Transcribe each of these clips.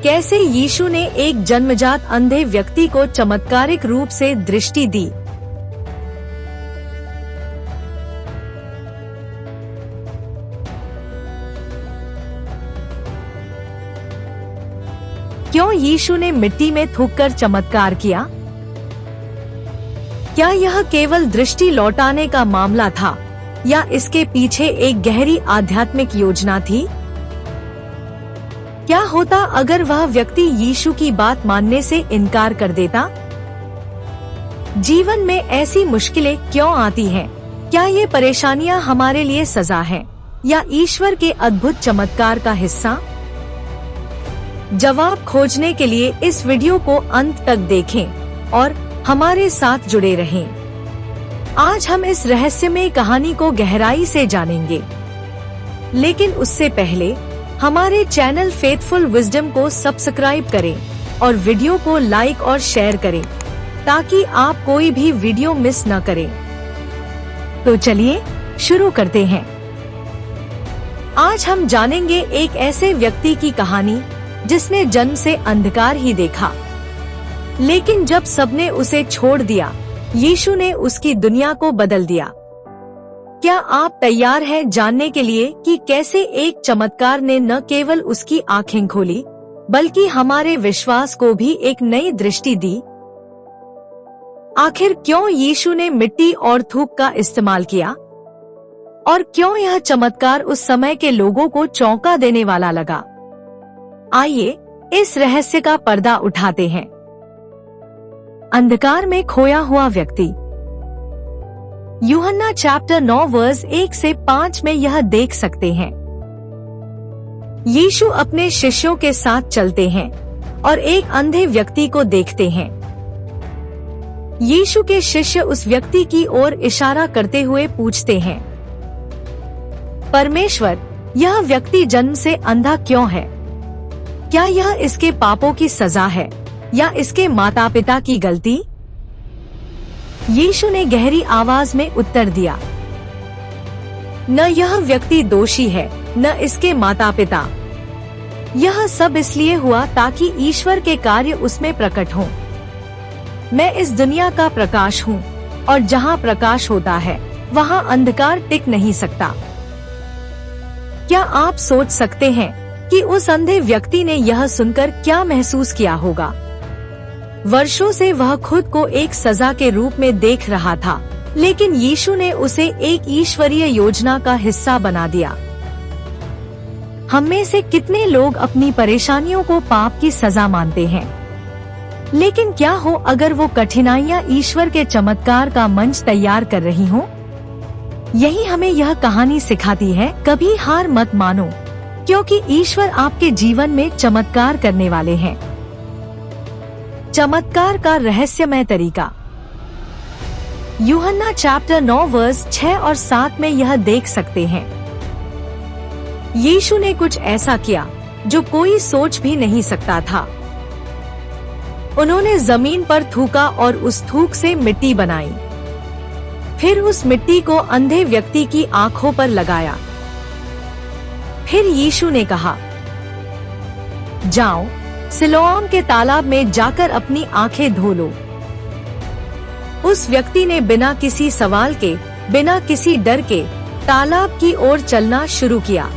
कैसे यीशु ने एक जन्मजात अंधे व्यक्ति को चमत्कारिक रूप से दृष्टि दी। क्यों यीशु ने मिट्टी में थूककर चमत्कार किया? क्या यह केवल दृष्टि लौटाने का मामला था या इसके पीछे एक गहरी आध्यात्मिक योजना थी? क्या होता अगर वह व्यक्ति यीशु की बात मानने से इनकार कर देता? जीवन में ऐसी मुश्किलें क्यों आती हैं? क्या ये परेशानियां हमारे लिए सजा है या ईश्वर के अद्भुत चमत्कार का हिस्सा? जवाब खोजने के लिए इस वीडियो को अंत तक देखें और हमारे साथ जुड़े रहें। आज हम इस रहस्यमय कहानी को गहराई से जानेंगे, लेकिन उससे पहले हमारे चैनल फेथफुल विजडम को सब्सक्राइब करें और वीडियो को लाइक और शेयर करें ताकि आप कोई भी वीडियो मिस न करें। तो चलिए शुरू करते हैं। आज हम जानेंगे एक ऐसे व्यक्ति की कहानी जिसने जन्म से अंधकार ही देखा, लेकिन जब सबने उसे छोड़ दिया, यीशु ने उसकी दुनिया को बदल दिया। क्या आप तैयार हैं जानने के लिए कि कैसे एक चमत्कार ने न केवल उसकी आंखें खोली, बल्कि हमारे विश्वास को भी एक नई दृष्टि दी? आखिर क्यों यीशु ने मिट्टी और थूक का इस्तेमाल किया और क्यों यह चमत्कार उस समय के लोगों को चौंका देने वाला लगा? आइए इस रहस्य का पर्दा उठाते हैं। अंधकार में खोया हुआ व्यक्ति। यूहन्ना चैप्टर 9 वर्स 1 से 5 में यह देख सकते हैं। यीशु अपने शिष्यों के साथ चलते हैं और एक अंधे व्यक्ति को देखते हैं। यीशु के शिष्य उस व्यक्ति की ओर इशारा करते हुए पूछते हैं, परमेश्वर, यह व्यक्ति जन्म से अंधा क्यों है? क्या यह इसके पापों की सजा है या इसके माता पिता की गलती? यीशु ने गहरी आवाज में उत्तर दिया, न यह व्यक्ति दोषी है न इसके माता पिता। यह सब इसलिए हुआ ताकि ईश्वर के कार्य उसमें प्रकट हों। मैं इस दुनिया का प्रकाश हूँ और जहाँ प्रकाश होता है वहाँ अंधकार टिक नहीं सकता। क्या आप सोच सकते हैं कि उस अंधे व्यक्ति ने यह सुनकर क्या महसूस किया होगा? वर्षों से वह खुद को एक सजा के रूप में देख रहा था, लेकिन यीशु ने उसे एक ईश्वरीय योजना का हिस्सा बना दिया। हम में से कितने लोग अपनी परेशानियों को पाप की सजा मानते हैं, लेकिन क्या हो अगर वो कठिनाइयाँ ईश्वर के चमत्कार का मंच तैयार कर रही हों? यही हमें यह कहानी सिखाती है, कभी हार मत मानो, क्योंकि ईश्वर आपके जीवन में चमत्कार करने वाले हैं। चमत्कार का रहस्यमय तरीका। यूहन्ना चैप्टर 9 वर्स 6 और 7 में यह देख सकते हैं। यीशु ने कुछ ऐसा किया जो कोई सोच भी नहीं सकता था। उन्होंने जमीन पर थूका और उस थूक से मिट्टी बनाई। फिर उस मिट्टी को अंधे व्यक्ति की आंखों पर लगाया। फिर यीशु ने कहा, जाओ, सिलोआम के तालाब में जाकर अपनी आंखें धो लो। उस व्यक्ति ने बिना किसी सवाल के, बिना किसी डर के तालाब की ओर चलना शुरू किया।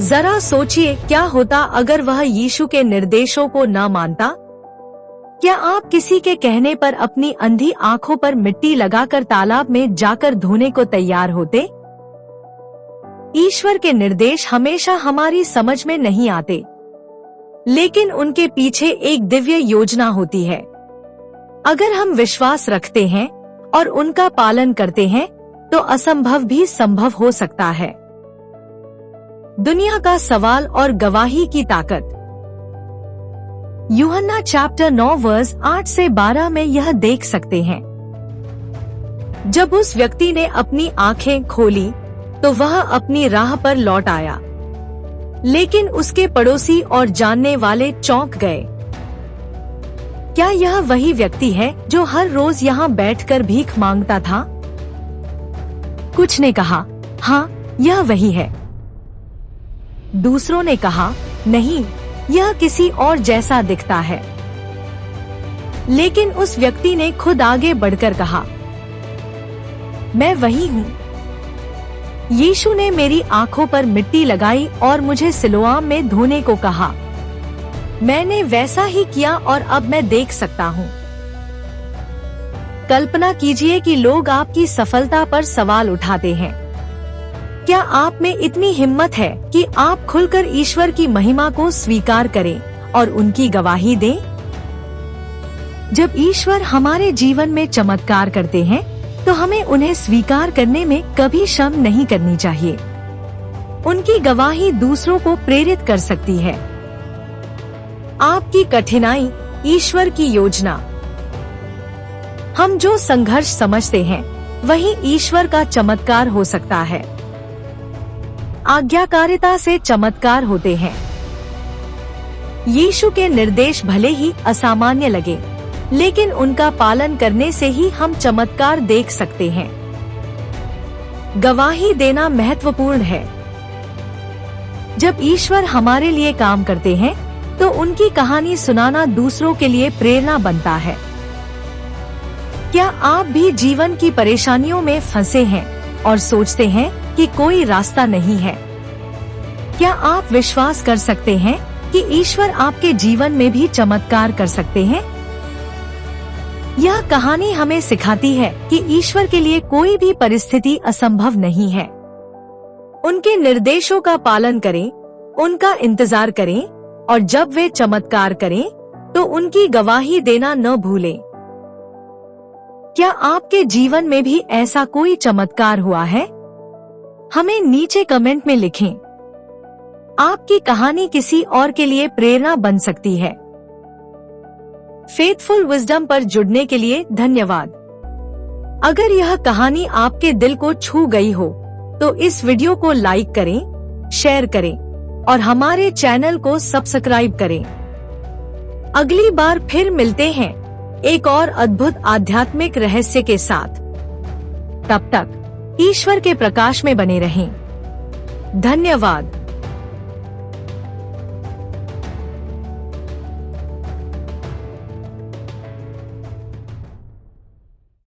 जरा सोचिए, क्या होता अगर वह यीशु के निर्देशों को न मानता? क्या आप किसी के कहने पर अपनी अंधी आंखों पर मिट्टी लगाकर तालाब में जाकर धोने को तैयार होते? ईश्वर के निर्देश हमेशा हमारी समझ में नहीं आते, लेकिन उनके पीछे एक दिव्य योजना होती है। अगर हम विश्वास रखते हैं और उनका पालन करते हैं, तो असंभव भी संभव हो सकता है। दुनिया का सवाल और गवाही की ताकत। यूहन्ना चैप्टर 9 वर्स 8 से 12 में यह देख सकते हैं। जब उस व्यक्ति ने अपनी आंखें खोली तो वह अपनी राह पर लौट आया, लेकिन उसके पड़ोसी और जानने वाले चौंक गए। क्या यह वही व्यक्ति है जो हर रोज यहाँ बैठकर भीख मांगता था? कुछ ने कहा, हाँ, यह वही है। दूसरों ने कहा, नहीं, यह किसी और जैसा दिखता है। लेकिन उस व्यक्ति ने खुद आगे बढ़कर कहा, मैं वही हूँ। यीशु ने मेरी आंखों पर मिट्टी लगाई और मुझे सिलोआम में धोने को कहा। मैंने वैसा ही किया और अब मैं देख सकता हूँ। कल्पना कीजिए कि लोग आपकी सफलता पर सवाल उठाते हैं। क्या आप में इतनी हिम्मत है कि आप खुलकर ईश्वर की महिमा को स्वीकार करें और उनकी गवाही दें? जब ईश्वर हमारे जीवन में चमत्कार करते हैं, तो हमें उन्हें स्वीकार करने में कभी शर्म नहीं करनी चाहिए। उनकी गवाही दूसरों को प्रेरित कर सकती है। आपकी कठिनाई, ईश्वर की योजना। हम जो संघर्ष समझते हैं, वही ईश्वर का चमत्कार हो सकता है। आज्ञाकारिता से चमत्कार होते हैं। यीशु के निर्देश भले ही असामान्य लगे, लेकिन उनका पालन करने से ही हम चमत्कार देख सकते हैं। गवाही देना महत्वपूर्ण है। जब ईश्वर हमारे लिए काम करते हैं, तो उनकी कहानी सुनाना दूसरों के लिए प्रेरणा बनता है। क्या आप भी जीवन की परेशानियों में फंसे हैं और सोचते हैं कि कोई रास्ता नहीं है? क्या आप विश्वास कर सकते हैं कि ईश्वर आपके जीवन में भी चमत्कार कर सकते हैं? यह कहानी हमें सिखाती है कि ईश्वर के लिए कोई भी परिस्थिति असंभव नहीं है। उनके निर्देशों का पालन करें, उनका इंतजार करें, और जब वे चमत्कार करें, तो उनकी गवाही देना न भूलें। क्या आपके जीवन में भी ऐसा कोई चमत्कार हुआ है? हमें नीचे कमेंट में लिखें। आपकी कहानी किसी और के लिए प्रेरणा बन सकती है। फेथफुल विजडम पर जुड़ने के लिए धन्यवाद। अगर यह कहानी आपके दिल को छू गई हो, तो इस वीडियो को लाइक करें, शेयर करें और हमारे चैनल को सब्सक्राइब करें। अगली बार फिर मिलते हैं एक और अद्भुत आध्यात्मिक रहस्य के साथ। तब तक ईश्वर के प्रकाश में बने रहें। धन्यवाद।